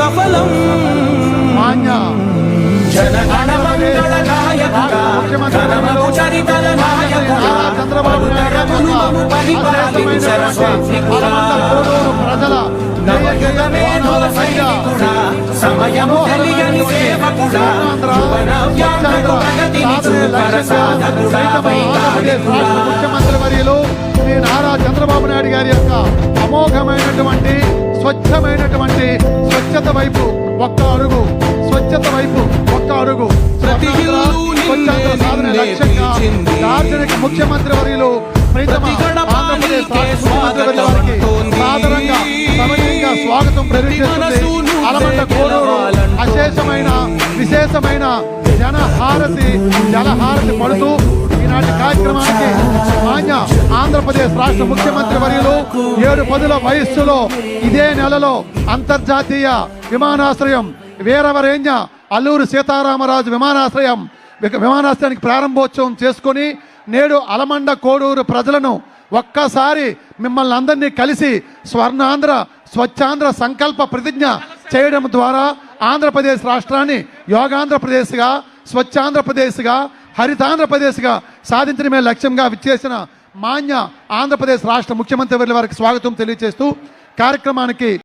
సఫలం మాన్య జనగణ మంగళ నాయకుడా ధనము చరితల నాయకుడా తరతరములు మము పరిపాలించర స్వామికుడా ప్రజల నవయుగమేధుల సైనికుడా సమయము తెలియని సేవకుడా యువన వ్యాంధ్రకు ప్రగతిని చూపర సాధకుడా ముఖ్యమంత్రి వర్యులు శ్రీ నారా చంద్రబాబు నాయుడు గారి యొక్క అమోఘమైనటువంటి స్వచ్ఛమైనటువంటి స్వచ్ఛత వైపు ఒక్క అడుగు, స్వచ్ఛత వైపు ఒక్క అడుగు, స్వచ్ఛంద సాధన లక్ష్యంగా దార్శనిక ముఖ్యమంత్రి వర్యులు ప్రీతమ ఆంధ్రప్రదేశ్ ముఖ్యమంత్రి వర్యుల వారికి సాధారణంగా సమయంగా స్వాగతం ప్రవేశిస్తుంది. అలమండ కోడూరు అశేషమైన విశేషమైన జలహారతి పడుతూ ఈనాటి కార్యక్రమానికి మాన్య ఆంధ్రప్రదేశ్ రాష్ట్ర ముఖ్యమంత్రి వర్యులు 7 పదుల వయస్సులో ఇదే నెలలో అంతర్జాతీయ విమానాశ్రయం వీరవరేణ్య అల్లూరి సీతారామరాజు విమానాశ్రయానికి ప్రారంభోత్సవం చేసుకొని నేడు అలమండ కోడూరు ప్రజలను ఒక్కసారి మిమ్మల్ని అందరినీ కలిసి స్వర్ణాంధ్ర స్వచ్ఛాంధ్ర సంకల్ప ప్రతిజ్ఞ చేయడం ద్వారా ఆంధ్రప్రదేశ్ రాష్ట్రాన్ని యోగాంధ్రప్రదేశ్గా, స్వచ్ఛాంధ్రప్రదేశ్గా, హరితాంధ్రప్రదేశ్గా సాధించడమే లక్ష్యంగా విచ్చేసిన మాన్య ఆంధ్రప్రదేశ్ రాష్ట్ర ముఖ్యమంత్రి వారికి స్వాగతం తెలియజేస్తూ కార్యక్రమానికి